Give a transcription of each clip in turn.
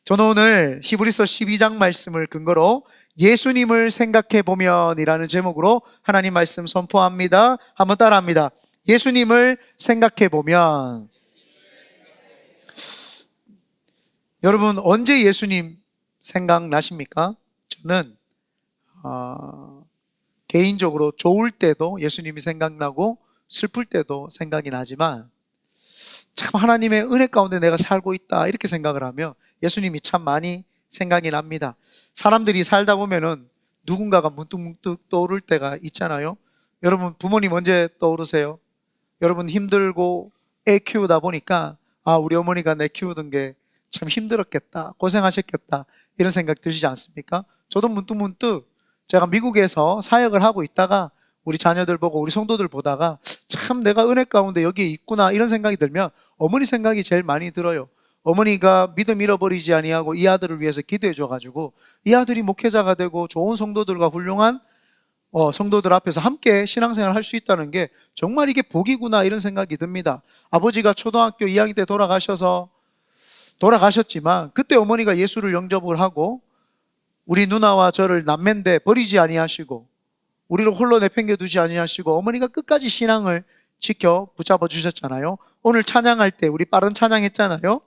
저는 오늘 히브리서 12장 말씀을 근거로 예수님을 생각해 보면이라는 제목으로 하나님 말씀 선포합니다. 한번 따라합니다. 예수님을 생각해 보면. 여러분, 언제 예수님 생각나십니까? 저는 개인적으로 좋을 때도 예수님이 생각나고 슬플 때도 생각이 나지만, 참 하나님의 은혜 가운데 내가 살고 있다 이렇게 생각을 하면 예수님이 참 많이 생각이 납니다. 사람들이 살다 보면은 누군가가 문득문득 떠오를 때가 있잖아요. 여러분, 부모님 언제 떠오르세요? 여러분, 힘들고 애 키우다 보니까 우리 어머니가 내 키우던 게 참 힘들었겠다, 고생하셨겠다, 이런 생각 드시지 않습니까? 저도 문득문득 제가 미국에서 사역을 하고 있다가 우리 자녀들 보고 우리 성도들 보다가 참 내가 은혜 가운데 여기에 있구나 이런 생각이 들면 어머니 생각이 제일 많이 들어요. 어머니가 믿음 잃어버리지 아니하고 이 아들을 위해서 기도해 줘가지고 이 아들이 목회자가 되고 좋은 성도들과 훌륭한 성도들 앞에서 함께 신앙생활을 할 수 있다는 게 정말 이게 복이구나 이런 생각이 듭니다. 아버지가 초등학교 2학년 때 돌아가셨지만 그때 어머니가 예수를 영접을 하고 우리 누나와 저를 남매인데 버리지 아니하시고 우리를 홀로 내팽겨 두지 아니하시고 어머니가 끝까지 신앙을 지켜 붙잡아 주셨잖아요. 오늘 찬양할 때 우리 빠른 찬양했잖아요.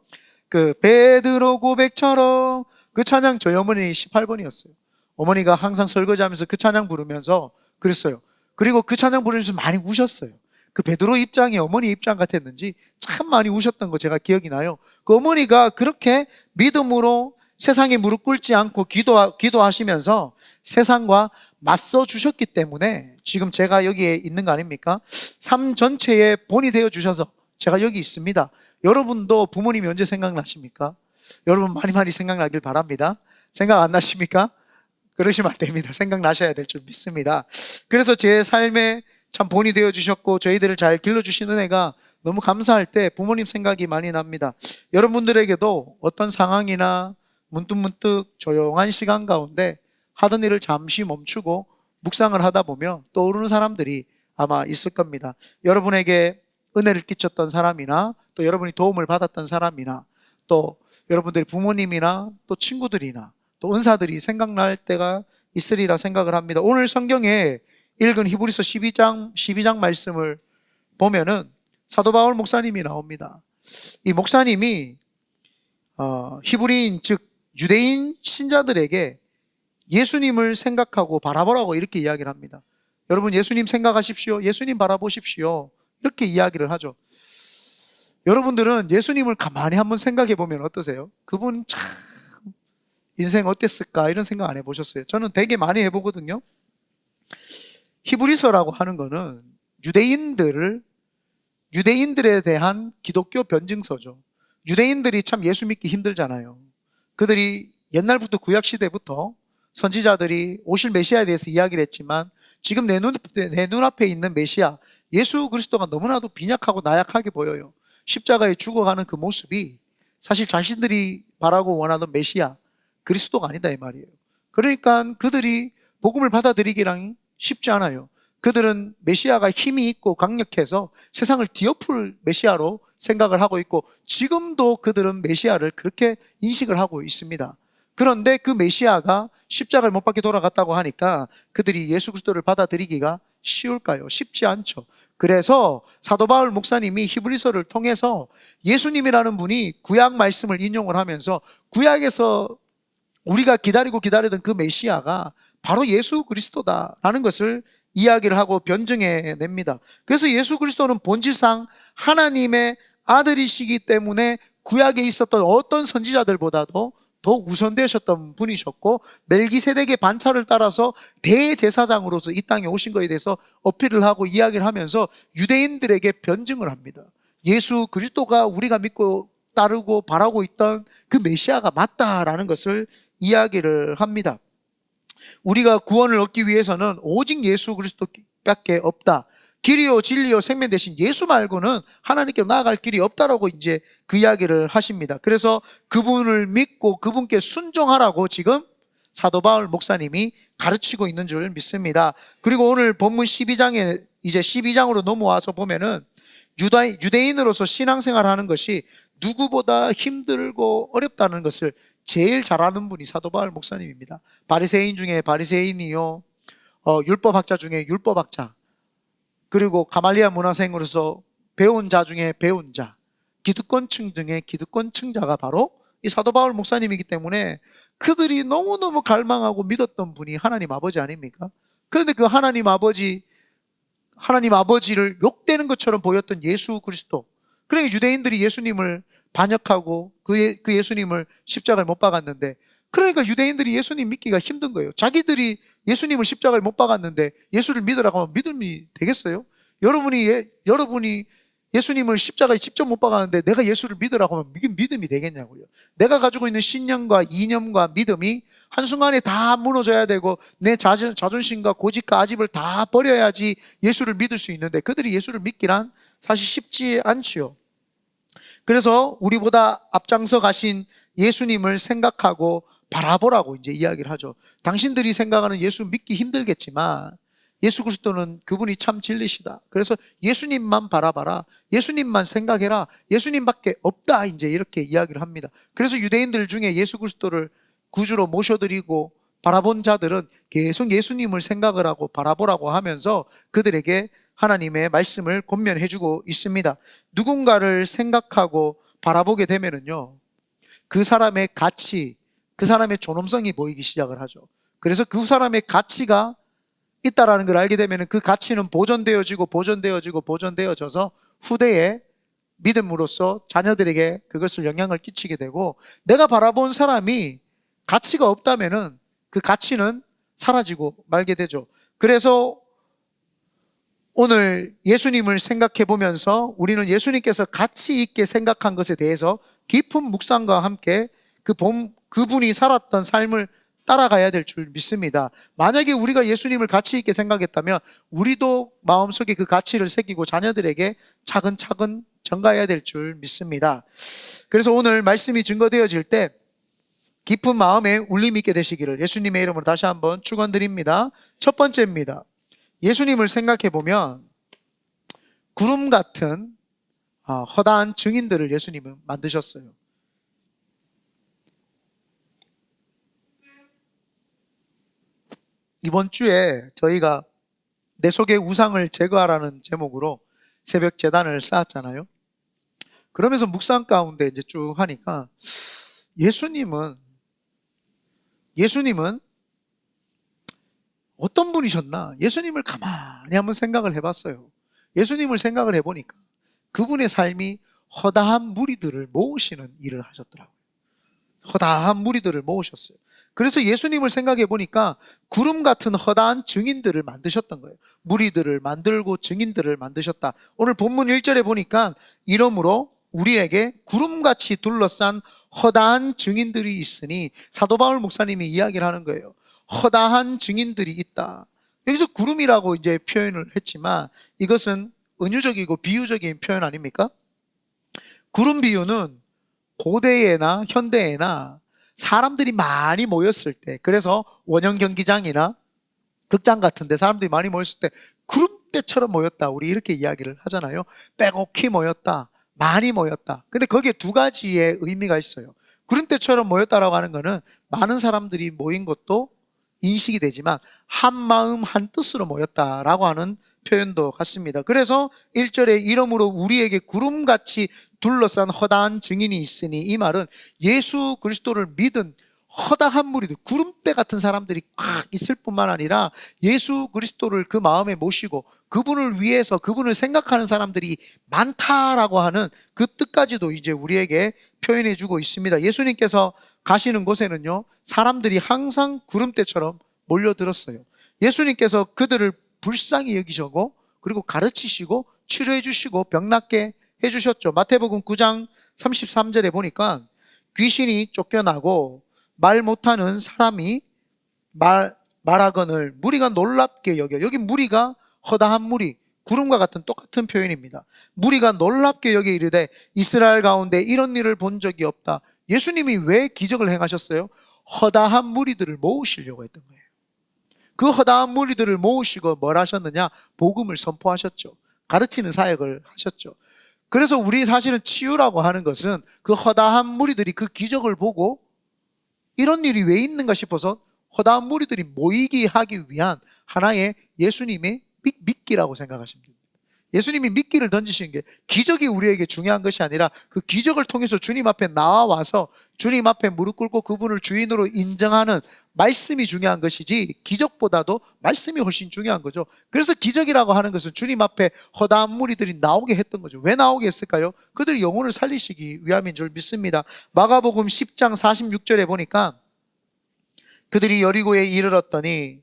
그 베드로 고백처럼, 그 찬양 저희 어머니 18번이었어요. 어머니가 항상 설거지하면서 그 찬양 부르면서 그랬어요. 그리고 그 찬양 부르면서 많이 우셨어요. 그 베드로 입장이 어머니 입장 같았는지 참 많이 우셨던 거 제가 기억이 나요. 그 어머니가 그렇게 믿음으로 세상에 무릎 꿇지 않고 기도하시면서 세상과 맞서 주셨기 때문에 지금 제가 여기에 있는 거 아닙니까? 삶 전체의 본이 되어 주셔서 제가 여기 있습니다. 여러분도 부모님이 언제 생각나십니까? 여러분 많이 생각나길 바랍니다. 생각 안 나십니까? 그러시면 안 됩니다. 생각나셔야 될 줄 믿습니다. 그래서 제 삶에 참 본이 되어 주셨고 저희들을 잘 길러주신 은혜가 너무 감사할 때 부모님 생각이 많이 납니다. 여러분들에게도 어떤 상황이나 문득문득 조용한 시간 가운데 하던 일을 잠시 멈추고 묵상을 하다 보면 떠오르는 사람들이 아마 있을 겁니다. 여러분에게 은혜를 끼쳤던 사람이나 또 여러분이 도움을 받았던 사람이나 또 여러분들의 부모님이나 또 친구들이나 또 은사들이 생각날 때가 있으리라 생각을 합니다. 오늘 성경에 읽은 히브리서 12장 말씀을 보면은 사도 바울 목사님이 나옵니다. 이 목사님이 히브리인 즉 유대인 신자들에게 예수님을 생각하고 바라보라고 이렇게 이야기를 합니다. 여러분, 예수님 생각하십시오, 예수님 바라보십시오, 이렇게 이야기를 하죠. 여러분들은 예수님을 가만히 한번 생각해 보면 어떠세요? 그분 참 인생 어땠을까 이런 생각 안 해보셨어요? 저는 되게 많이 해보거든요. 히브리서라고 하는 거는 유대인들에 대한 기독교 변증서죠. 유대인들이 참 예수 믿기 힘들잖아요. 그들이 옛날부터 구약시대부터 선지자들이 오실 메시아에 대해서 이야기를 했지만 지금 내 눈앞에 있는 메시아 예수 그리스도가 너무나도 빈약하고 나약하게 보여요. 십자가에 죽어가는 그 모습이 사실 자신들이 바라고 원하던 메시아 그리스도가 아니다 이 말이에요. 그러니까 그들이 복음을 받아들이기랑 쉽지 않아요. 그들은 메시아가 힘이 있고 강력해서 세상을 뒤엎을 메시아로 생각을 하고 있고 지금도 그들은 메시아를 그렇게 인식을 하고 있습니다. 그런데 그 메시아가 십자가를 못 박혀 돌아갔다고 하니까 그들이 예수 그리스도를 받아들이기가 쉬울까요? 쉽지 않죠. 그래서 사도 바울 목사님이 히브리서를 통해서 예수님이라는 분이 구약 말씀을 인용을 하면서 구약에서 우리가 기다리던 그 메시아가 바로 예수 그리스도다라는 것을 이야기를 하고 변증해 냅니다. 그래서 예수 그리스도는 본질상 하나님의 아들이시기 때문에 구약에 있었던 어떤 선지자들보다도 더 우선되셨던 분이셨고 멜기세덱의 반차를 따라서 대제사장으로서 이 땅에 오신 것에 대해서 어필을 하고 이야기를 하면서 유대인들에게 변증을 합니다. 예수 그리스도가 우리가 믿고 따르고 바라고 있던 그 메시아가 맞다라는 것을 이야기를 합니다. 우리가 구원을 얻기 위해서는 오직 예수 그리스도밖에 없다. 길이요 진리요 생명 대신 예수 말고는 하나님께 나아갈 길이 없다라고 이제 그 이야기를 하십니다. 그래서 그분을 믿고 그분께 순종하라고 지금 사도 바울 목사님이 가르치고 있는 줄 믿습니다. 그리고 오늘 본문 12장에 이제 12장으로 넘어와서 보면은 유대인으로서 신앙생활하는 것이 누구보다 힘들고 어렵다는 것을 제일 잘하는 분이 사도 바울 목사님입니다. 바리새인 중에 바리새인이요, 율법학자 중에 율법학자, 그리고 가말리아 문화생으로서 배운 자 중에 배운 자, 기득권층 중에 기득권층자가 바로 이 사도 바울 목사님이기 때문에 그들이 너무너무 갈망하고 믿었던 분이 하나님 아버지 아닙니까? 그런데 그 하나님 아버지를 욕되는 것처럼 보였던 예수 그리스도. 그러니까 유대인들이 예수님을 반역하고 그 예수님을 십자가에 못 박았는데, 그러니까 유대인들이 예수님 믿기가 힘든 거예요. 자기들이 예수님을 십자가에 못 박았는데 예수를 믿으라고 하면 믿음이 되겠어요? 여러분이 예수님을 십자가에 직접 못 박았는데 내가 예수를 믿으라고 하면 이게 믿음이 되겠냐고요. 내가 가지고 있는 신념과 이념과 믿음이 한순간에 다 무너져야 되고 내 자존심과 고집과 아집을 다 버려야지 예수를 믿을 수 있는데, 그들이 예수를 믿기란 사실 쉽지 않지요. 그래서 우리보다 앞장서 가신 예수님을 생각하고 바라보라고 이제 이야기를 하죠. 당신들이 생각하는 예수 믿기 힘들겠지만 예수 그리스도는 그분이 참 진리시다. 그래서 예수님만 바라봐라. 예수님만 생각해라. 예수님밖에 없다. 이제 이렇게 이야기를 합니다. 그래서 유대인들 중에 예수 그리스도를 구주로 모셔드리고 바라본 자들은 계속 예수님을 생각을 하고 바라보라고 하면서 그들에게 하나님의 말씀을 권면해주고 있습니다. 누군가를 생각하고 바라보게 되면은요, 그 사람의 가치, 그 사람의 존엄성이 보이기 시작을 하죠. 그래서 그 사람의 가치가 있다라는 걸 알게 되면 그 가치는 보존되어져서 후대에 믿음으로써 자녀들에게 그것을 영향을 끼치게 되고, 내가 바라본 사람이 가치가 없다면은 그 가치는 사라지고 말게 되죠. 그래서 오늘 예수님을 생각해 보면서 우리는 예수님께서 가치 있게 생각한 것에 대해서 깊은 묵상과 함께 그분이 살았던 삶을 따라가야 될 줄 믿습니다. 만약에 우리가 예수님을 가치 있게 생각했다면 우리도 마음속에 그 가치를 새기고 자녀들에게 차근차근 전가해야 될 줄 믿습니다. 그래서 오늘 말씀이 증거되어질 때 깊은 마음에 울림이 있게 되시기를 예수님의 이름으로 다시 한번 축원드립니다. 첫 번째입니다. 예수님을 생각해 보면 구름 같은 허다한 증인들을 예수님은 만드셨어요. 이번 주에 저희가 내 속의 우상을 제거하라는 제목으로 새벽 제단을 쌓았잖아요. 그러면서 묵상 가운데 이제 쭉 하니까 예수님은 어떤 분이셨나? 예수님을 가만히 한번 생각을 해봤어요. 예수님을 생각을 해보니까 그분의 삶이 허다한 무리들을 모으시는 일을 하셨더라고요. 허다한 무리들을 모으셨어요. 그래서 예수님을 생각해 보니까 구름 같은 허다한 증인들을 만드셨던 거예요. 무리들을 만들고 증인들을 만드셨다. 오늘 본문 1절에 보니까 이러므로 우리에게 구름같이 둘러싼 허다한 증인들이 있으니, 사도 바울 목사님이 이야기를 하는 거예요. 허다한 증인들이 있다. 여기서 구름이라고 이제 표현을 했지만 이것은 은유적이고 비유적인 표현 아닙니까? 구름 비유는 고대에나 현대에나 사람들이 많이 모였을 때, 그래서 원형 경기장이나 극장 같은 데 사람들이 많이 모였을 때 구름대처럼 모였다, 우리 이렇게 이야기를 하잖아요. 빼곡히 모였다, 많이 모였다. 근데 거기에 두 가지의 의미가 있어요. 구름대처럼 모였다라고 하는 거는 많은 사람들이 모인 것도 인식이 되지만 한 마음 한 뜻으로 모였다라고 하는 표현도 같습니다. 그래서 1절에 이러므로 우리에게 구름같이 둘러싼 허다한 증인이 있으니, 이 말은 예수 그리스도를 믿은 허다한 무리들, 구름대 같은 사람들이 꽉 있을 뿐만 아니라 예수 그리스도를 그 마음에 모시고 그분을 위해서 그분을 생각하는 사람들이 많다라고 하는 그 뜻까지도 이제 우리에게 표현해 주고 있습니다. 예수님께서 가시는 곳에는요, 사람들이 항상 구름대처럼 몰려들었어요. 예수님께서 그들을 불쌍히 여기시고 그리고 가르치시고 치료해 주시고 병 낫게 해주셨죠. 마태복음 9장 33절에 보니까 귀신이 쫓겨나고 말 못하는 사람이 말하거늘 무리가 놀랍게 여겨. 여기 무리가 허다한 무리, 구름과 같은 똑같은 표현입니다. 무리가 놀랍게 여겨 이르되 이스라엘 가운데 이런 일을 본 적이 없다. 예수님이 왜 기적을 행하셨어요? 허다한 무리들을 모으시려고 했던 거예요. 그 허다한 무리들을 모으시고 뭘 하셨느냐? 복음을 선포하셨죠. 가르치는 사역을 하셨죠. 그래서 우리 사실은 치유라고 하는 것은 그 허다한 무리들이 그 기적을 보고 이런 일이 왜 있는가 싶어서 허다한 무리들이 모이게 하기 위한 하나의 예수님의 미끼라고 생각하시면 됩니다. 예수님이 미끼를 던지시는 게 기적이 우리에게 중요한 것이 아니라 그 기적을 통해서 주님 앞에 나와서 주님 앞에 무릎 꿇고 그분을 주인으로 인정하는 말씀이 중요한 것이지, 기적보다도 말씀이 훨씬 중요한 거죠. 그래서 기적이라고 하는 것은 주님 앞에 허다한 무리들이 나오게 했던 거죠. 왜 나오게 했을까요? 그들이 영혼을 살리시기 위함인 줄 믿습니다. 마가복음 10장 46절에 보니까 그들이 여리고에 이르렀더니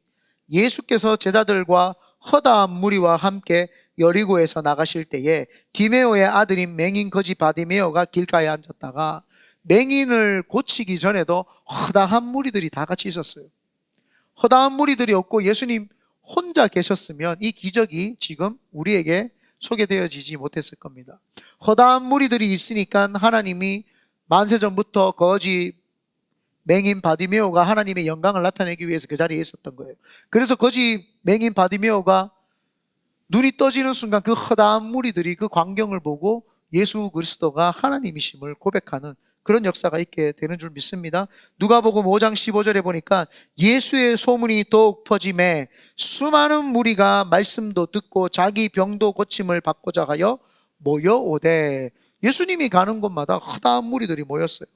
예수께서 제자들과 허다한 무리와 함께 여리고에서 나가실 때에 디메오의 아들인 맹인 거지 바디메오가 길가에 앉았다가, 맹인을 고치기 전에도 허다한 무리들이 다 같이 있었어요. 허다한 무리들이 없고 예수님 혼자 계셨으면 이 기적이 지금 우리에게 소개되어지지 못했을 겁니다. 허다한 무리들이 있으니까 하나님이 만세전부터 거지 맹인 바디메오가 하나님의 영광을 나타내기 위해서 그 자리에 있었던 거예요. 그래서 거지 맹인 바디메오가 눈이 떠지는 순간 그 허다한 무리들이 그 광경을 보고 예수 그리스도가 하나님이심을 고백하는 그런 역사가 있게 되는 줄 믿습니다. 누가복음 5장 15절에 보니까 예수의 소문이 더욱 퍼짐에 수많은 무리가 말씀도 듣고 자기 병도 고침을 받고자 하여 모여오되, 예수님이 가는 곳마다 허다한 무리들이 모였어요.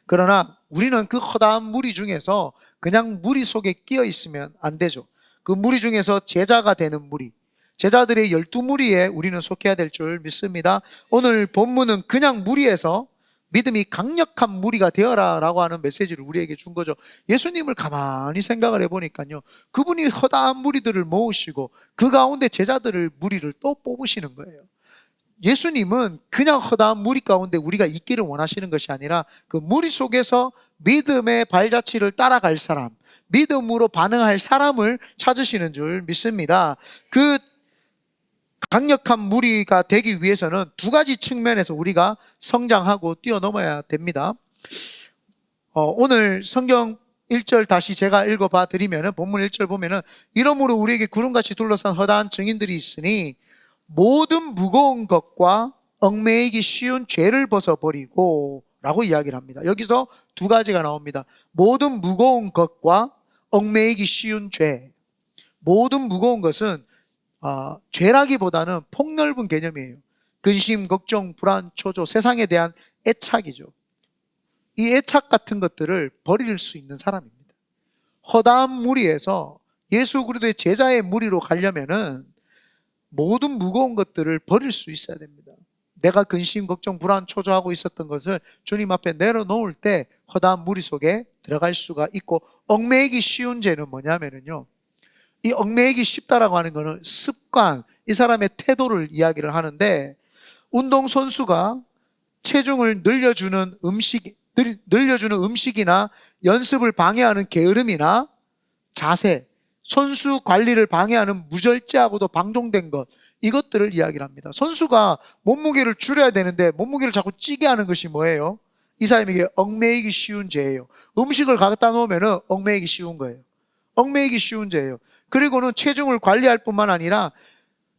그러나 우리는 그 허다한 무리 중에서 그냥 무리 속에 끼어 있으면 안 되죠. 그 무리 중에서 제자가 되는 무리, 제자들의 12무리에 우리는 속해야 될 줄 믿습니다. 오늘 본문은 그냥 무리에서 믿음이 강력한 무리가 되어라 라고 하는 메시지를 우리에게 준 거죠. 예수님을 가만히 생각을 해보니까요, 그분이 허다한 무리들을 모으시고 그 가운데 제자들을, 무리를 또 뽑으시는 거예요. 예수님은 그냥 허다한 무리 가운데 우리가 있기를 원하시는 것이 아니라 그 무리 속에서 믿음의 발자취를 따라갈 사람, 믿음으로 반응할 사람을 찾으시는 줄 믿습니다. 그 강력한 무리가 되기 위해서는 두 가지 측면에서 우리가 성장하고 뛰어넘어야 됩니다. 오늘 성경 1절 다시 제가 읽어봐 드리면, 본문 1절 보면은 이러므로 우리에게 구름같이 둘러싼 허다한 증인들이 있으니 모든 무거운 것과 얽매이기 쉬운 죄를 벗어버리고 라고 이야기를 합니다. 여기서 두 가지가 나옵니다. 모든 무거운 것과 얽매이기 쉬운 죄. 모든 무거운 것은 죄라기보다는 폭넓은 개념이에요. 근심, 걱정, 불안, 초조, 세상에 대한 애착이죠. 이 애착 같은 것들을 버릴 수 있는 사람입니다. 허다한 무리에서 예수 그리스도의 제자의 무리로 가려면은 모든 무거운 것들을 버릴 수 있어야 됩니다. 내가 근심, 걱정, 불안, 초조하고 있었던 것을 주님 앞에 내려놓을 때 허다한 무리 속에 들어갈 수가 있고, 얽매이기 쉬운 죄는 뭐냐면요, 이 얽매이기 쉽다라고 하는 것은 습관, 이 사람의 태도를 이야기를 하는데, 운동선수가 체중을 늘려주는 음식이나 연습을 방해하는 게으름이나 자세, 선수 관리를 방해하는 무절제하고도 방종된 것, 이것들을 이야기를 합니다. 선수가 몸무게를 줄여야 되는데 몸무게를 자꾸 찌게 하는 것이 뭐예요? 이 사람에게 얽매이기 쉬운 죄예요. 음식을 갖다 놓으면 얽매이기 쉬운 거예요. 얽매이기 쉬운 죄예요. 그리고는 체중을 관리할 뿐만 아니라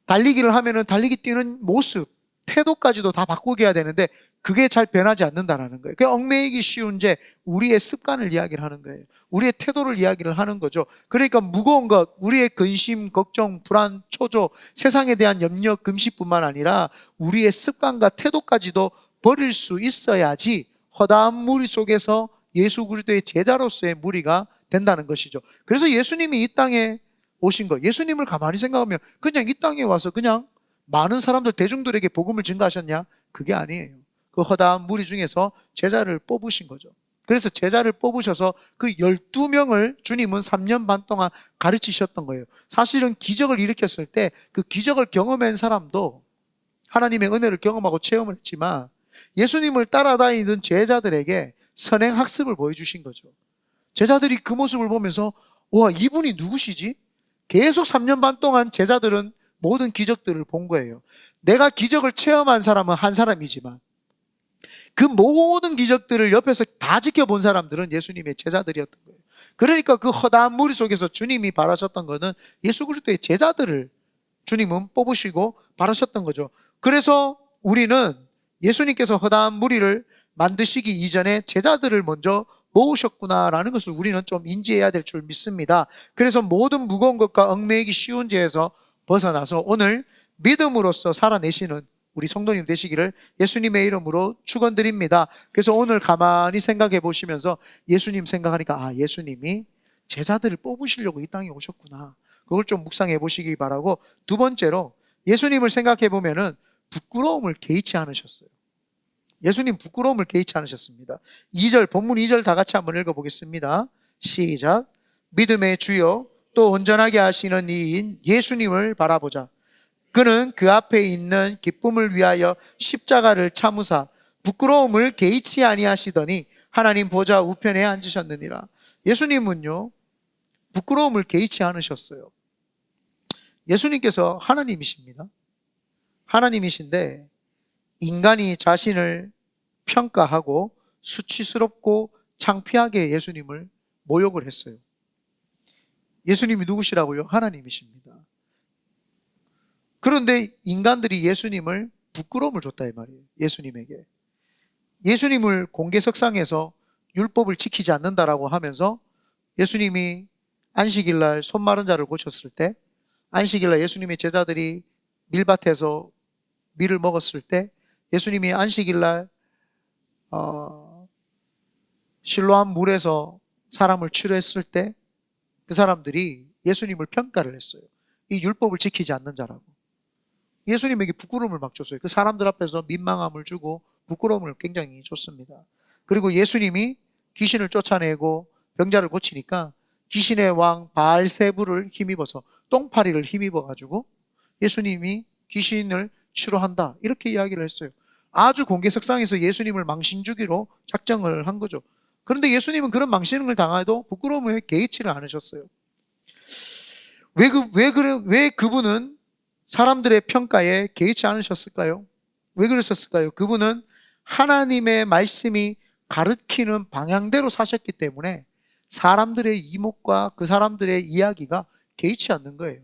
달리기를 하면은 달리기 뛰는 모습, 태도까지도 다 바꾸게 해야 되는데 그게 잘 변하지 않는다는 거예요. 그 얽매이기 쉬운 죄, 우리의 습관을 이야기를 하는 거예요. 우리의 태도를 이야기를 하는 거죠. 그러니까 무거운 것, 우리의 근심, 걱정, 불안, 초조, 세상에 대한 염려, 금시뿐만 아니라 우리의 습관과 태도까지도 버릴 수 있어야지 허다한 무리 속에서 예수 그리스도의 제자로서의 무리가 된다는 것이죠. 그래서 예수님이 이 땅에 오신 거, 예수님을 가만히 생각하면 그냥 이 땅에 와서 그냥 많은 사람들, 대중들에게 복음을 증거하셨냐? 그게 아니에요. 그 허다한 무리 중에서 제자를 뽑으신 거죠. 그래서 제자를 뽑으셔서 그 12명을 주님은 3년 반 동안 가르치셨던 거예요. 사실은 기적을 일으켰을 때 그 기적을 경험한 사람도 하나님의 은혜를 경험하고 체험을 했지만 예수님을 따라다니던 제자들에게 선행학습을 보여주신 거죠. 제자들이 그 모습을 보면서 와, 이분이 누구시지? 계속 3년 반 동안 제자들은 모든 기적들을 본 거예요. 내가 기적을 체험한 사람은 한 사람이지만 그 모든 기적들을 옆에서 다 지켜본 사람들은 예수님의 제자들이었던 거예요. 그러니까 그 허다한 무리 속에서 주님이 바라셨던 것은 예수 그리스도의 제자들을 주님은 뽑으시고 바라셨던 거죠. 그래서 우리는 예수님께서 허다한 무리를 만드시기 이전에 제자들을 먼저 모으셨구나라는 것을 우리는 좀 인지해야 될 줄 믿습니다. 그래서 모든 무거운 것과 얽매이기 쉬운 죄에서 벗어나서 오늘 믿음으로써 살아내시는 우리 성도님 되시기를 예수님의 이름으로 축원드립니다. 그래서 오늘 가만히 생각해 보시면서 예수님 생각하니까 예수님이 제자들을 뽑으시려고 이 땅에 오셨구나. 그걸 좀 묵상해 보시기 바라고, 두 번째로 예수님을 생각해 보면은 부끄러움을 개의치 않으셨어요. 예수님 부끄러움을 개의치 않으셨습니다. 2절, 본문 2절 다 같이 한번 읽어보겠습니다. 시작. 믿음의 주여 또 온전하게 하시는 이인 예수님을 바라보자. 그는 그 앞에 있는 기쁨을 위하여 십자가를 참으사 부끄러움을 개의치 아니하시더니 하나님 보좌 우편에 앉으셨느니라. 예수님은요, 부끄러움을 개의치 않으셨어요. 예수님께서 하나님이십니다. 하나님이신데 인간이 자신을 평가하고 수치스럽고 창피하게 예수님을 모욕을 했어요. 예수님이 누구시라고요? 하나님이십니다. 그런데 인간들이 예수님을 부끄러움을 줬다 이 말이에요. 예수님에게. 예수님을 공개석상에서 율법을 지키지 않는다라고 하면서 예수님이 안식일날 손 마른 자를 고쳤을 때, 안식일날 예수님의 제자들이 밀밭에서 밀을 먹었을 때, 예수님이 안식일날 실로암 물에서 사람을 치료했을 때 그 사람들이 예수님을 평가를 했어요. 이 율법을 지키지 않는 자라고. 예수님에게 부끄러움을 막 줬어요. 그 사람들 앞에서 민망함을 주고 부끄러움을 굉장히 줬습니다. 그리고 예수님이 귀신을 쫓아내고 병자를 고치니까 귀신의 왕 바알세부를 힘입어서, 똥파리를 힘입어가지고 예수님이 귀신을 치료한다 이렇게 이야기를 했어요. 아주 공개석상에서 예수님을 망신주기로 작정을 한 거죠. 그런데 예수님은 그런 망신을 당해도 부끄러움을 개의치를 않으셨어요. 왜 그분은 사람들의 평가에 개의치 않으셨을까요? 왜 그러셨을까요? 그분은 하나님의 말씀이 가르치는 방향대로 사셨기 때문에 사람들의 이목과 그 사람들의 이야기가 개의치 않는 거예요.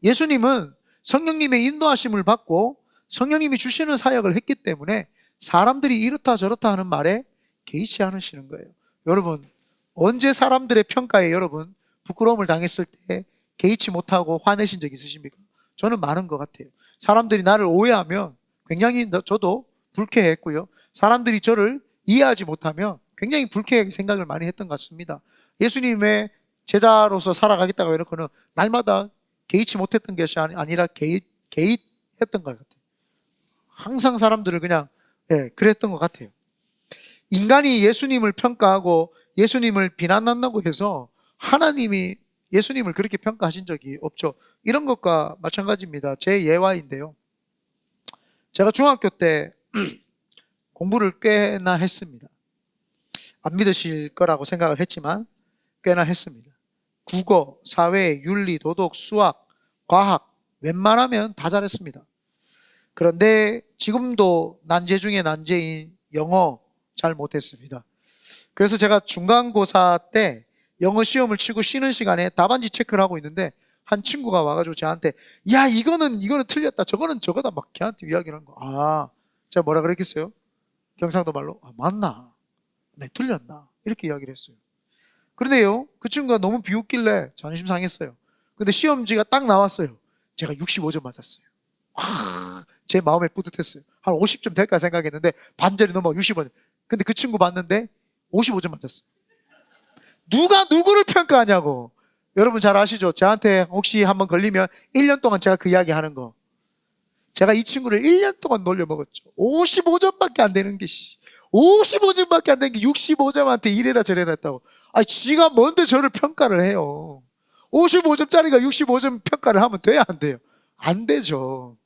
예수님은 성령님의 인도하심을 받고 성령님이 주시는 사역을 했기 때문에 사람들이 이렇다 저렇다 하는 말에 개의치 않으시는 거예요. 여러분, 언제 사람들의 평가에 여러분 부끄러움을 당했을 때 개의치 못하고 화내신 적 있으십니까? 저는 많은 것 같아요. 사람들이 나를 오해하면 굉장히 저도 불쾌했고요. 사람들이 저를 이해하지 못하면 굉장히 불쾌하게 생각을 많이 했던 것 같습니다. 예수님의 제자로서 살아가겠다고 해놓고는 날마다 개의치 못했던 것이 아니라 개의했던 것 같아요. 항상 사람들을 그냥 그랬던 것 같아요. 인간이 예수님을 평가하고 예수님을 비난한다고 해서 하나님이 예수님을 그렇게 평가하신 적이 없죠. 이런 것과 마찬가지입니다. 제 예화인데요. 제가 중학교 때 공부를 꽤나 했습니다. 안 믿으실 거라고 생각을 했지만 꽤나 했습니다. 국어, 사회, 윤리, 도덕, 수학, 과학 웬만하면 다 잘했습니다. 그런데 지금도 난제 중에 난제인 영어 잘 못했습니다. 그래서 제가 중간고사 때 영어 시험을 치고 쉬는 시간에 답안지 체크를 하고 있는데 한 친구가 와가지고 저한테 야 이거는 틀렸다, 저거는 저거다 막 걔한테 이야기를 한 거. 제가 뭐라 그랬겠어요? 경상도 말로 맞나? 네, 틀렸나? 이렇게 이야기를 했어요. 그런데요, 그 친구가 너무 비웃길래 자존심 상했어요. 근데 시험지가 딱 나왔어요. 제가 65점 맞았어요. 제 마음에 뿌듯했어요. 한 50점 될까 생각했는데 반절이 넘어 65점. 근데 그 친구 봤는데 55점 맞았어요. 누가 누구를 평가하냐고. 여러분 잘 아시죠? 저한테 혹시 한번 걸리면 1년 동안 제가 그 이야기 하는 거. 제가 이 친구를 1년 동안 놀려먹었죠. 55점밖에 안 되는 게 55점밖에 안 되는 게 65점한테 이래라 저래라 했다고. 지가 뭔데 저를 평가를 해요. 55점짜리가 65점 평가를 하면 돼야 안 돼요? 안 되죠.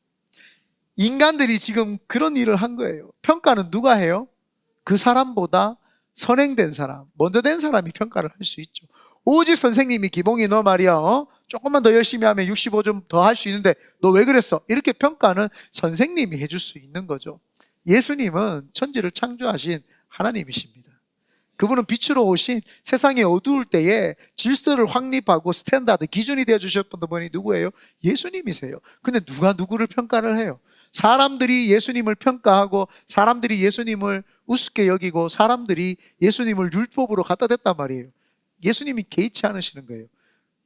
인간들이 지금 그런 일을 한 거예요. 평가는 누가 해요? 그 사람보다 선행된 사람, 먼저 된 사람이 평가를 할 수 있죠. 오직 선생님이 기봉이 너 말이야 조금만 더 열심히 하면 65점 더 할 수 있는데 너 왜 그랬어? 이렇게 평가는 선생님이 해줄 수 있는 거죠. 예수님은 천지를 창조하신 하나님이십니다. 그분은 빛으로 오신 세상에 어두울 때에 질서를 확립하고 스탠다드 기준이 되어주셨던 분이 누구예요? 예수님이세요. 근데 누가 누구를 평가를 해요? 사람들이 예수님을 평가하고 사람들이 예수님을 우습게 여기고 사람들이 예수님을 율법으로 갖다 댔단 말이에요. 예수님이 개의치 않으시는 거예요.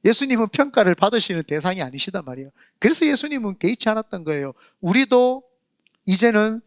예수님은 평가를 받으시는 대상이 아니시단 말이에요. 그래서 예수님은 개의치 않았던 거예요. 우리도 이제는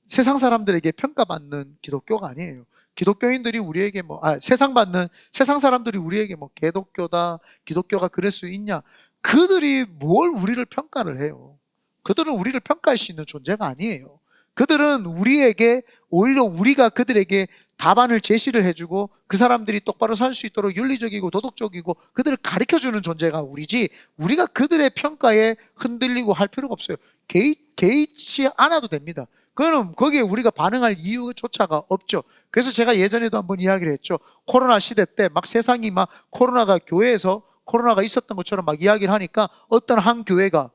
세상 사람들에게 평가받는 기독교가 아니에요. 기독교인들이 우리에게 세상 사람들이 우리에게 개독교다, 기독교가 그럴 수 있냐? 그들이 뭘 우리를 평가를 해요? 그들은 우리를 평가할 수 있는 존재가 아니에요. 그들은 우리에게 오히려 우리가 그들에게 답안을 제시를 해주고 그 사람들이 똑바로 살 수 있도록 윤리적이고 도덕적이고 그들을 가르쳐주는 존재가 우리지, 우리가 그들의 평가에 흔들리고 할 필요가 없어요. 개의치 않아도 됩니다. 그거는 거기에 우리가 반응할 이유조차가 없죠. 그래서 제가 예전에도 한번 이야기를 했죠. 코로나 시대 때 막 세상이 막 코로나가 교회에서 코로나가 있었던 것처럼 막 이야기를 하니까 어떤 한 교회가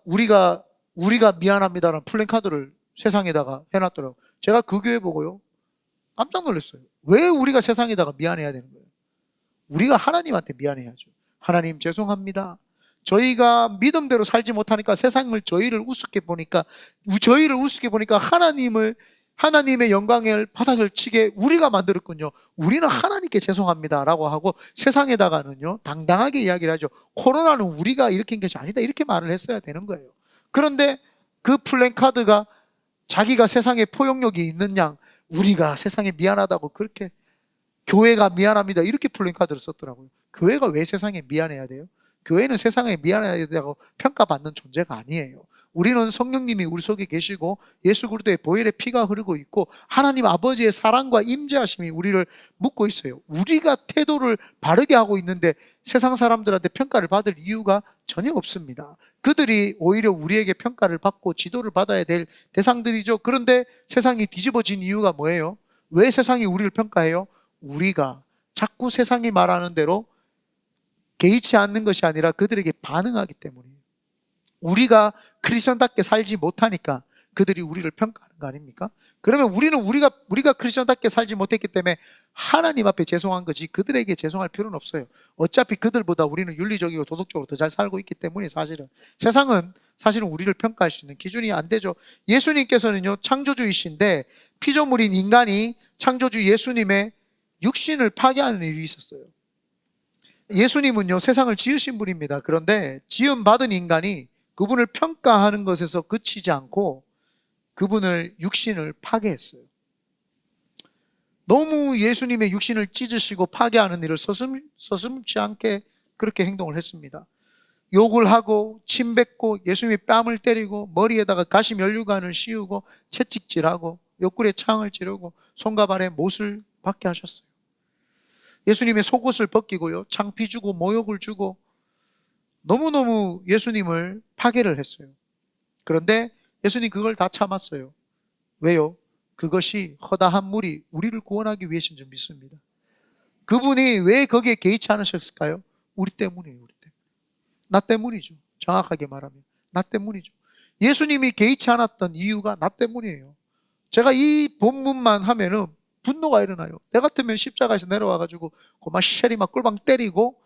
우리가 미안합니다라는 플랜카드를 세상에다가 해놨더라고요. 제가 그 교회 보고요, 깜짝 놀랐어요. 왜 우리가 세상에다가 미안해야 되는 거예요? 우리가 하나님한테 미안해야죠. 하나님 죄송합니다. 저희가 믿음대로 살지 못하니까 세상을 저희를 우습게 보니까 하나님의 영광을 바닥을 치게 우리가 만들었군요. 우리는 하나님께 죄송합니다라고 하고 세상에다가는요 당당하게 이야기를 하죠. 코로나는 우리가 일으킨 것이 아니다, 이렇게 말을 했어야 되는 거예요. 그런데 그 플랜카드가 자기가 세상에 포용력이 있는 양 우리가 세상에 미안하다고 그렇게, 교회가 미안합니다 이렇게 플랜카드를 썼더라고요. 교회가 왜 세상에 미안해야 돼요? 교회는 세상에 미안해야 되고 평가받는 존재가 아니에요. 우리는 성령님이 우리 속에 계시고 예수 그리스도의 보혈의 피가 흐르고 있고 하나님 아버지의 사랑과 임재하심이 우리를 묶고 있어요. 우리가 태도를 바르게 하고 있는데 세상 사람들한테 평가를 받을 이유가 전혀 없습니다. 그들이 오히려 우리에게 평가를 받고 지도를 받아야 될 대상들이죠. 그런데 세상이 뒤집어진 이유가 뭐예요? 왜 세상이 우리를 평가해요? 우리가 자꾸 세상이 말하는 대로 개의치 않는 것이 아니라 그들에게 반응하기 때문이에요. 우리가 크리스천답게 살지 못하니까 그들이 우리를 평가하는 거 아닙니까? 그러면 우리가 크리스천답게 살지 못했기 때문에 하나님 앞에 죄송한 거지 그들에게 죄송할 필요는 없어요. 어차피 그들보다 우리는 윤리적이고 도덕적으로 더 잘 살고 있기 때문에 세상은 우리를 평가할 수 있는 기준이 안 되죠. 예수님께서는요 창조주이신데 피조물인 인간이 창조주 예수님의 육신을 파괴하는 일이 있었어요. 예수님은요 세상을 지으신 분입니다. 그런데 지음받은 인간이 그분을 평가하는 것에서 그치지 않고 그분을 육신을 파괴했어요. 너무 예수님의 육신을 찢으시고 파괴하는 일을 서슴지 않게 그렇게 행동을 했습니다. 욕을 하고 침 뱉고 예수님의 뺨을 때리고 머리에다가 가시 면류관을 씌우고 채찍질하고 옆구리에 창을 찌르고 손과 발에 못을 받게 하셨어요. 예수님의 속옷을 벗기고요 창피 주고 모욕을 주고 너무너무 예수님을 파괴를 했어요. 그런데 예수님 그걸 다 참았어요. 왜요? 그것이 허다한 물이 우리를 구원하기 위해서인 줄 믿습니다. 그분이 왜 거기에 개의치 않으셨을까요? 우리 때문이에요. 나 때문이죠. 정확하게 말하면 나 때문이죠. 예수님이 개의치 않았던 이유가 나 때문이에요. 제가 이 본문만 하면은 분노가 일어나요. 내 같으면 십자가에서 내려와가지고 고마 쉐리 막 꿀방 때리고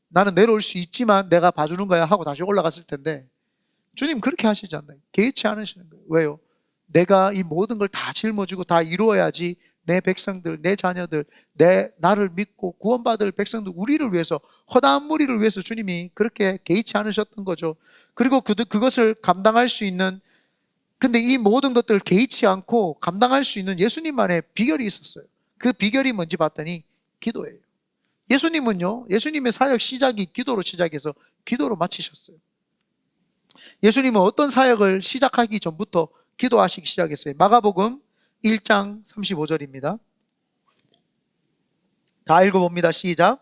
나는 내려올 수 있지만 내가 봐주는 거야 하고 다시 올라갔을 텐데 주님 그렇게 하시지 않나요? 개의치 않으시는 거예요. 왜요? 내가 이 모든 걸 다 짊어지고 다 이루어야지 내 백성들, 내 자녀들, 나를 믿고 구원받을 백성들, 우리를 위해서, 허다한 무리를 위해서 주님이 그렇게 개의치 않으셨던 거죠. 그리고 그것을 감당할 수 있는, 근데 이 모든 것들을 개의치 않고 감당할 수 있는 예수님만의 비결이 있었어요. 그 비결이 뭔지 봤더니 기도예요. 예수님의 사역 시작이 기도로 시작해서 기도로 마치셨어요. 예수님은 어떤 사역을 시작하기 전부터 기도하시기 시작했어요. 마가복음 1장 35절입니다. 다 읽어봅니다. 시작.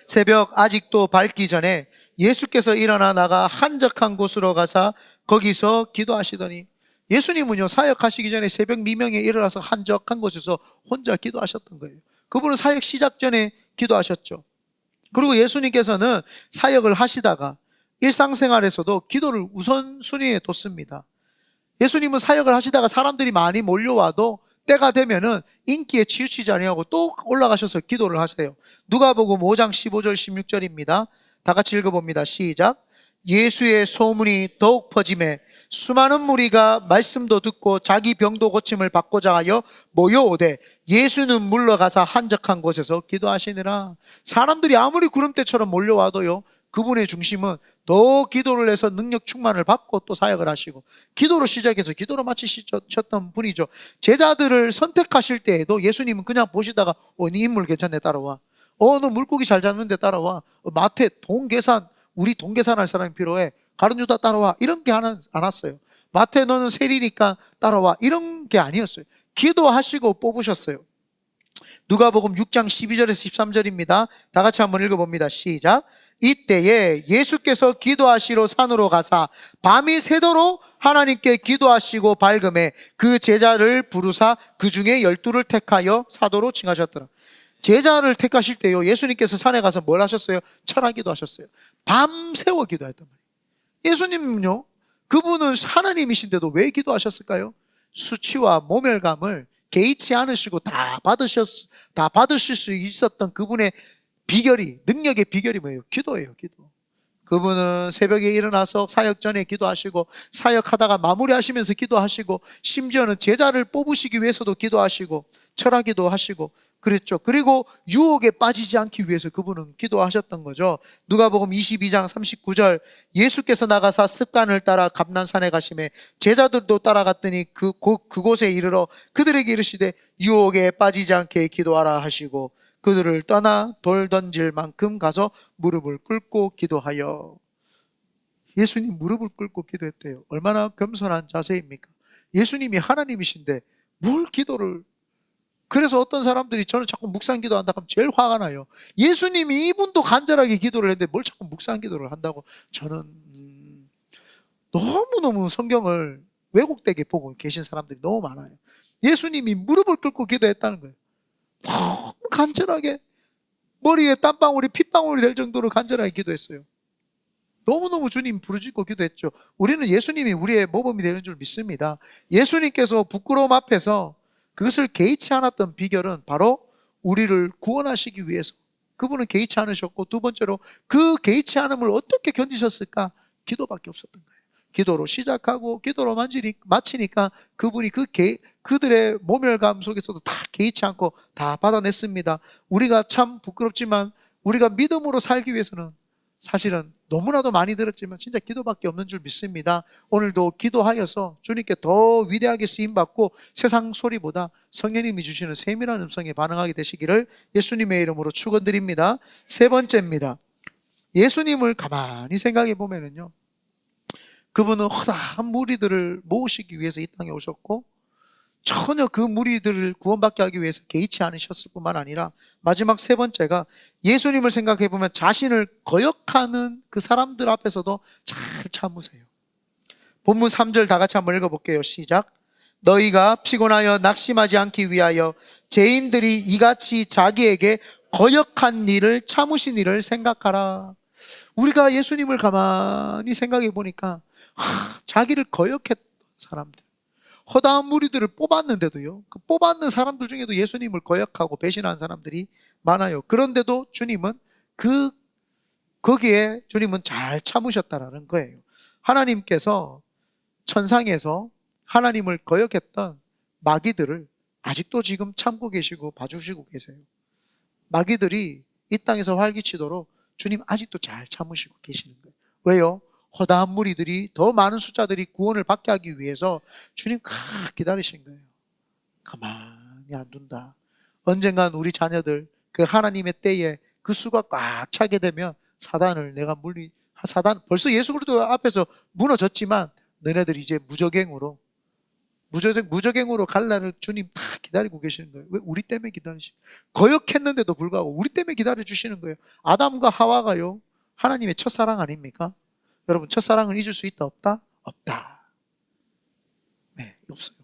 새벽 아직도 밝기 전에 예수께서 일어나 나가 한적한 곳으로 가사 거기서 기도하시더니, 예수님은요 사역하시기 전에 새벽 미명에 일어나서 한적한 곳에서 혼자 기도하셨던 거예요. 그분은 사역 시작 전에 기도하셨죠. 그리고 예수님께서는 사역을 하시다가 일상생활에서도 기도를 우선순위에 뒀습니다. 예수님은 사역을 하시다가 사람들이 많이 몰려와도 때가 되면은 인기에 치우치지 아니하고 또 올라가셔서 기도를 하세요. 누가복음 5장 15절 16절입니다. 다 같이 읽어봅니다. 시작. 예수의 소문이 더욱 퍼짐에 수많은 무리가 말씀도 듣고 자기 병도 고침을 받고자 하여 모여오되 예수는 물러가사 한적한 곳에서 기도하시니라. 사람들이 아무리 구름대처럼 몰려와도요, 그분의 중심은 더 기도를 해서 능력 충만을 받고 또 사역을 하시고, 기도로 시작해서 기도로 마치셨던 분이죠. 제자들을 선택하실 때에도 예수님은 그냥 보시다가 네 인물 괜찮네, 따라와. 너 물고기 잘 잡는데 따라와. 마태 돈 계산, 우리 돈 계산할 사람이 필요해. 가룟 유다 따라와. 이런 게 안 왔어요. 마태 너는 세리니까 따라와. 이런 게 아니었어요. 기도하시고 뽑으셨어요. 누가복음 6장 12절에서 13절입니다. 다 같이 한번 읽어봅니다. 시작. 이때에 예수께서 기도하시러 산으로 가사 밤이 새도록 하나님께 기도하시고 밝음에 그 제자를 부르사 그 중에 12를 택하여 사도로 칭하셨더라. 제자를 택하실 때요, 예수님께서 산에 가서 뭘 하셨어요? 철학기도 하셨어요. 밤새워 기도했단 말이에요. 예수님은요, 그분은 하나님이신데도 왜 기도하셨을까요? 수치와 모멸감을 개의치 않으시고 다 받으실 수 있었던 그분의 비결이, 능력의 비결이 뭐예요? 기도예요, 기도. 그분은 새벽에 일어나서 사역 전에 기도하시고, 사역하다가 마무리하시면서 기도하시고, 심지어는 제자를 뽑으시기 위해서도 기도하시고, 철학기도 하시고 그랬죠. 그리고 유혹에 빠지지 않기 위해서 그분은 기도하셨던 거죠. 누가복음 22장 39절, 예수께서 나가사 습관을 따라 감난산에 가시매 제자들도 따라갔더니 그곳에 이르러 그들에게 이르시되 유혹에 빠지지 않게 기도하라 하시고 그들을 떠나 돌 던질 만큼 가서 무릎을 꿇고 기도하여. 예수님 무릎을 꿇고 기도했대요. 얼마나 겸손한 자세입니까? 예수님이 하나님이신데 뭘 기도를. 그래서 어떤 사람들이 저는 자꾸 묵상 기도한다 하면 제일 화가 나요. 예수님이 이분도 간절하게 기도를 했는데 뭘 자꾸 묵상 기도를 한다고. 저는 너무너무 성경을 왜곡되게 보고 계신 사람들이 너무 많아요. 예수님이 무릎을 꿇고 기도했다는 거예요. 너무 간절하게, 머리에 땀방울이 핏방울이 될 정도로 간절하게 기도했어요. 너무너무 주님 부르짖고 기도했죠. 우리는 예수님이 우리의 모범이 되는 줄 믿습니다. 예수님께서 부끄러움 앞에서 그것을 개의치 않았던 비결은 바로 우리를 구원하시기 위해서. 그분은 개의치 않으셨고, 두 번째로 그 개의치 않음을 어떻게 견디셨을까? 기도밖에 없었던 거예요. 기도로 시작하고 기도로 마치니까 그분이 그들의 모멸감 속에서도 다 개의치 않고 다 받아냈습니다. 우리가 참 부끄럽지만 우리가 믿음으로 살기 위해서는 사실은 너무나도 많이 들었지만 진짜 기도밖에 없는 줄 믿습니다. 오늘도 기도하여서 주님께 더 위대하게 쓰임받고 세상 소리보다 성령님이 주시는 세밀한 음성에 반응하게 되시기를 예수님의 이름으로 축원드립니다. 세 번째입니다. 예수님을 가만히 생각해 보면은요, 그분은 허다한 무리들을 모으시기 위해서 이 땅에 오셨고 전혀 그 무리들을 구원받게 하기 위해서 개의치 않으셨을 뿐만 아니라 마지막 세 번째가 예수님을 생각해 보면 자신을 거역하는 그 사람들 앞에서도 잘 참으세요. 본문 3절 다 같이 한번 읽어볼게요. 시작. 너희가 피곤하여 낙심하지 않기 위하여 죄인들이 이같이 자기에게 거역한 일을 참으신 일을 생각하라. 우리가 예수님을 가만히 생각해 보니까 자기를 거역했던 사람들, 허다한 무리들을 뽑았는데도요, 그 뽑았는 사람들 중에도 예수님을 거역하고 배신한 사람들이 많아요. 그런데도 주님은 거기에 주님은 잘 참으셨다라는 거예요. 하나님께서 천상에서 하나님을 거역했던 마귀들을 아직도 지금 참고 계시고 봐주시고 계세요. 마귀들이 이 땅에서 활기치도록 주님 아직도 잘 참으시고 계시는 거예요. 왜요? 허다한 무리들이, 더 많은 숫자들이 구원을 받게 하기 위해서 주님 기다리신 거예요. 가만히 안 둔다. 언젠간 우리 자녀들 그 하나님의 때에 그 수가 꽉 차게 되면 사단을 내가 사단 벌써 예수 그리스도 앞에서 무너졌지만 너네들이 이제 무적행으로 갈 날을 주님 다 기다리고 계시는 거예요. 왜? 우리 때문에 기다리시는 거예요. 거역했는데도 불구하고 우리 때문에 기다려주시는 거예요. 아담과 하와가요, 하나님의 첫사랑 아닙니까? 여러분, 첫사랑을 잊을 수 있다 없다? 없다. 네, 없어요.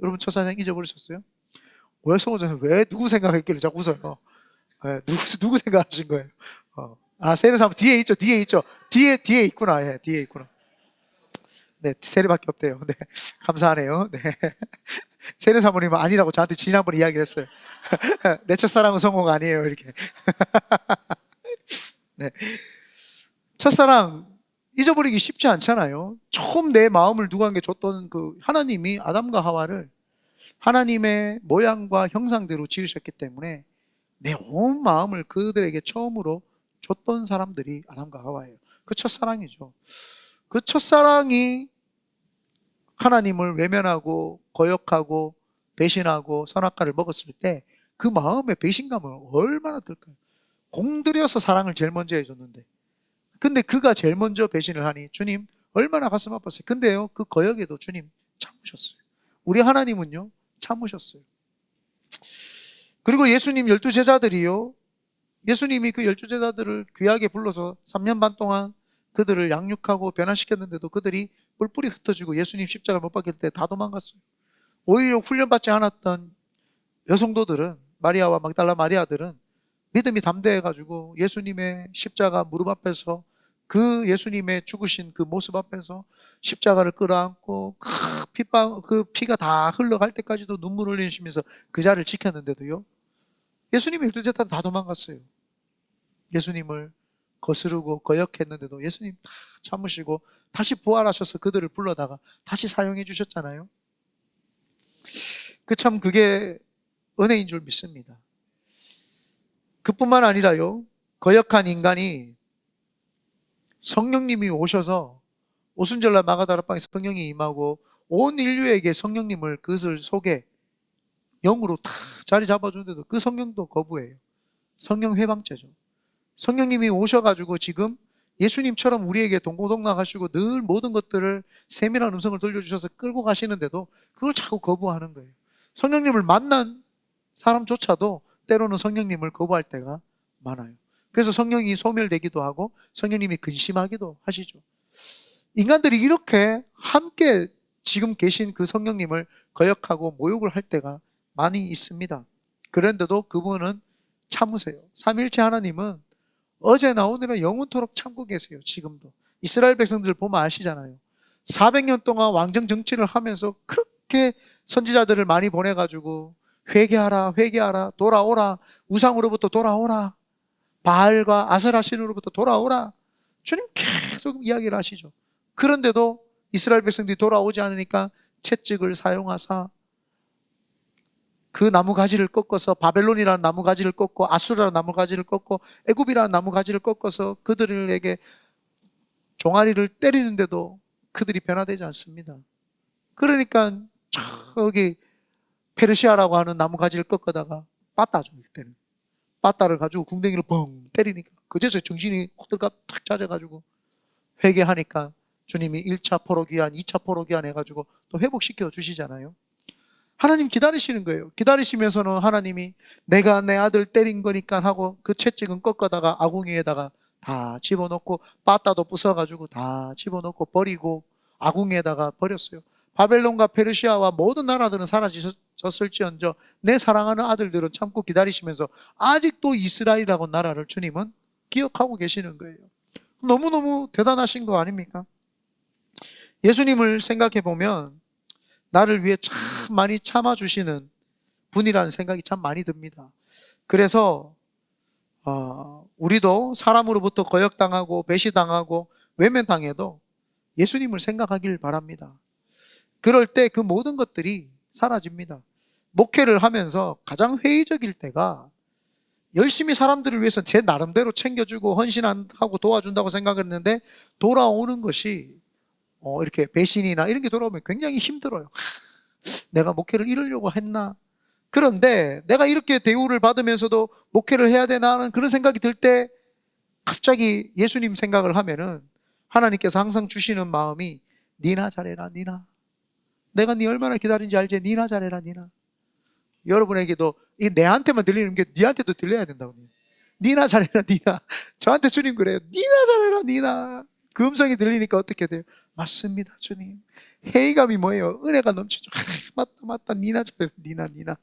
여러분 첫사랑 잊어버리셨어요? 왜 송호전은 왜 누구 생각했길래 자꾸 웃어요? 네, 누구 생각하신 거예요? 세례 사람 뒤에 있죠, 뒤에 있죠. 뒤에 있구나. 예, 뒤에 있구나. 네, 세례밖에 없대요. 네, 감사하네요. 네. 세례 사모님은 아니라고 저한테 지난번에 이야기를 했어요. 내 첫사랑은 성공 아니에요, 이렇게. 네. 첫사랑 잊어버리기 쉽지 않잖아요. 처음 내 마음을 누구에게 줬던 그 하나님이 아담과 하와를 하나님의 모양과 형상대로 지으셨기 때문에 내 온 마음을 그들에게 처음으로 줬던 사람들이 아담과 하와예요. 그 첫사랑이죠. 그 첫사랑이 하나님을 외면하고 거역하고 배신하고 선악과를 먹었을 때 그 마음의 배신감은 얼마나 들까요? 공들여서 사랑을 제일 먼저 해줬는데, 근데 그가 제일 먼저 배신을 하니 주님 얼마나 가슴 아팠어요. 근데요, 그 거역에도 주님 참으셨어요. 우리 하나님은요 참으셨어요. 그리고 예수님 12제자들이요, 예수님이 그 12제자들을 귀하게 불러서 3년 반 동안 그들을 양육하고 변화시켰는데도 그들이 뿔뿔이 흩어지고 예수님 십자가를 못 박힐 때 다 도망갔어요. 오히려 훈련받지 않았던 여성도들은, 마리아와 막달라 마리아들은 믿음이 담대해가지고 예수님의 십자가 무릎 앞에서, 그 예수님의 죽으신 그 모습 앞에서 십자가를 끌어안고 그 피가 다 흘러갈 때까지도 눈물을 흘리시면서 그 자리를 지켰는데도요, 예수님이 12제자 다 도망갔어요. 예수님을 거스르고 거역했는데도 예수님 다 참으시고 다시 부활하셔서 그들을 불러다가 다시 사용해 주셨잖아요. 그게 은혜인 줄 믿습니다. 그뿐만 아니라요, 거역한 인간이 성령님이 오셔서 오순절날 마가다락방에 성령이 임하고 온 인류에게 성령님을 그것을 속에 영으로 다 자리 잡아주는데도 그 성령도 거부해요. 성령 회방죄죠. 성령님이 오셔가지고 지금 예수님처럼 우리에게 동고동락하시고 늘 모든 것들을 세밀한 음성을 들려주셔서 끌고 가시는데도 그걸 자꾸 거부하는 거예요. 성령님을 만난 사람조차도 때로는 성령님을 거부할 때가 많아요. 그래서 성령이 소멸되기도 하고 성령님이 근심하기도 하시죠. 인간들이 이렇게 함께 지금 계신 그 성령님을 거역하고 모욕을 할 때가 많이 있습니다. 그런데도 그분은 참으세요. 삼위일체 하나님은 어제나 오늘은 영원토록 참고 계세요. 지금도 이스라엘 백성들 보면 아시잖아요. 400년 동안 왕정 정치를 하면서 그렇게 선지자들을 많이 보내가지고 회개하라, 회개하라, 돌아오라, 우상으로부터 돌아오라, 바알과 아세라 신으로부터 돌아오라, 주님 계속 이야기를 하시죠. 그런데도 이스라엘 백성들이 돌아오지 않으니까 채찍을 사용하사 그 나무 가지를 꺾어서, 바벨론이라는 나무 가지를 꺾고 아수라라는 나무 가지를 꺾고 애굽이라는 나무 가지를 꺾어서 그들에게 종아리를 때리는데도 그들이 변화되지 않습니다. 그러니까 저기 페르시아라고 하는 나무 가지를 꺾어다가 빠따죠. 이때는 빠따를 가지고 궁뎅이를 뻥 때리니까 그제서 정신이 호들갑 탁 찾아가지고 회개하니까 주님이 1차 포로기한, 2차 포로기한 해가지고 또 회복시켜 주시잖아요. 하나님 기다리시는 거예요. 기다리시면서는 하나님이 내가 내 아들 때린 거니까 하고 그 채찍은 꺾어다가 아궁이에다가 다 집어넣고 빠따도 부숴가지고 다 집어넣고 버리고 아궁이에다가 버렸어요. 바벨론과 페르시아와 모든 나라들은 사라졌을지언정 내 사랑하는 아들들은 참고 기다리시면서 아직도 이스라엘이라고 나라를 주님은 기억하고 계시는 거예요. 너무너무 대단하신 거 아닙니까? 예수님을 생각해 보면 나를 위해 참 많이 참아주시는 분이라는 생각이 참 많이 듭니다. 그래서 우리도 사람으로부터 거역당하고 배신당하고 외면당해도 예수님을 생각하길 바랍니다. 그럴 때 그 모든 것들이 사라집니다. 목회를 하면서 가장 회의적일 때가 열심히 사람들을 위해서 제 나름대로 챙겨주고 헌신하고 도와준다고 생각했는데 돌아오는 것이 이렇게 배신이나 이런 게 돌아오면 굉장히 힘들어요. 내가 목회를 이루려고 했나? 그런데 내가 이렇게 대우를 받으면서도 목회를 해야 되나 하는 그런 생각이 들 때 갑자기 예수님 생각을 하면은 하나님께서 항상 주시는 마음이 니나 잘해라, 니나. 내가 니 얼마나 기다린지 알지? 니나 잘해라, 니나. 여러분에게도 이 내한테만 들리는 게 니한테도 들려야 된다고. 니나 잘해라, 니나. 저한테 주님 그래요. 니나 잘해라, 니나. 그 음성이 들리니까 어떻게 돼요? 맞습니다, 주님. 회의감이 뭐예요? 은혜가 넘치죠. 맞다, 니나 잘해라, 니나.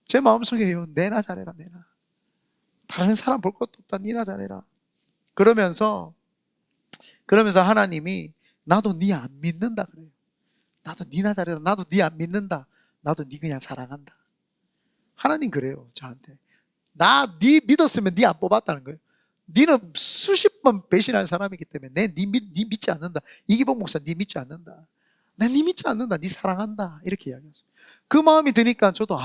제 마음속에요, 내나 잘해라, 내나. 다른 사람 볼 것도 없다, 니나 잘해라. 그러면서 하나님이 나도 니 안 믿는다 그래요. 나도 니나 잘해라. 나도 니 안 믿는다. 나도 니 그냥 사랑한다. 하나님 그래요, 저한테. 니 믿었으면 니 안 뽑았다는 거예요. 니는 수십 번 배신한 사람이기 때문에 네 믿지 않는다. 이기복 목사 네 믿지 않는다. 난 네 믿지 않는다. 네 사랑한다. 이렇게 이야기했어요. 그 마음이 드니까 저도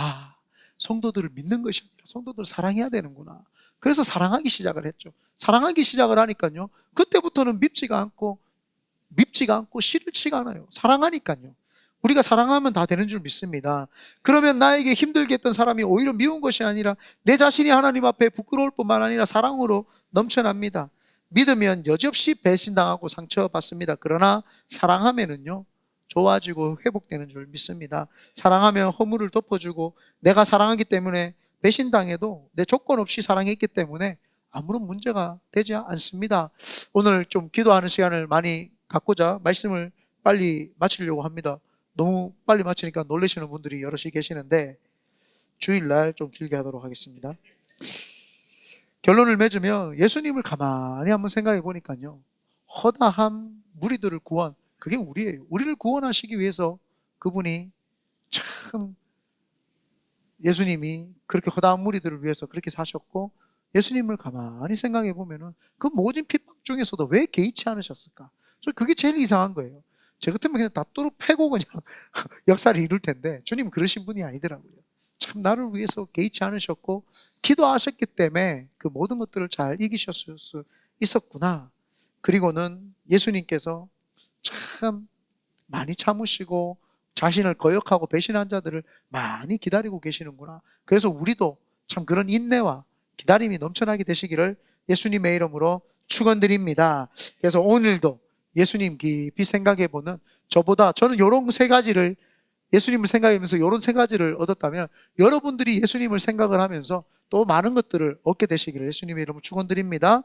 성도들을 믿는 것이 아니라 성도들을 사랑해야 되는구나. 그래서 사랑하기 시작을 했죠. 사랑하기 시작을 하니까요, 그때부터는 밉지가 않고 싫지가 않아요. 사랑하니까요. 우리가 사랑하면 다 되는 줄 믿습니다. 그러면 나에게 힘들게 했던 사람이 오히려 미운 것이 아니라 내 자신이 하나님 앞에 부끄러울 뿐만 아니라 사랑으로 넘쳐납니다. 믿으면 여지없이 배신당하고 상처받습니다. 그러나 사랑하면은요, 좋아지고 회복되는 줄 믿습니다. 사랑하면 허물을 덮어주고, 내가 사랑하기 때문에 배신당해도 내 조건 없이 사랑했기 때문에 아무런 문제가 되지 않습니다. 오늘 좀 기도하는 시간을 많이 갖고자 말씀을 빨리 마치려고 합니다. 너무 빨리 마치니까 놀라시는 분들이 여럿이 계시는데 주일날 좀 길게 하도록 하겠습니다. 결론을 맺으면 예수님을 가만히 한번 생각해 보니까요, 허다한 무리들을 그게 우리예요. 우리를 구원하시기 위해서 그분이 참, 예수님이 그렇게 허다한 무리들을 위해서 그렇게 사셨고, 예수님을 가만히 생각해 보면은 그 모든 핍박 중에서도 왜 개의치 않으셨을까? 그게 제일 이상한 거예요. 저 같으면 그냥 다 뚜루 패고 그냥 역사를 이룰 텐데, 주님은 그러신 분이 아니더라고요. 참 나를 위해서 개의치 않으셨고 기도하셨기 때문에 그 모든 것들을 잘 이기셨을 수 있었구나. 그리고는 예수님께서 참 많이 참으시고 자신을 거역하고 배신한 자들을 많이 기다리고 계시는구나. 그래서 우리도 참 그런 인내와 기다림이 넘쳐나게 되시기를 예수님의 이름으로 축원드립니다. 그래서 오늘도 예수님 깊이 생각해보는, 저는 이런 세 가지를, 예수님을 생각하면서 이런 세 가지를 얻었다면 여러분들이 예수님을 생각을 하면서 또 많은 것들을 얻게 되시기를 예수님의 이름으로 축원드립니다.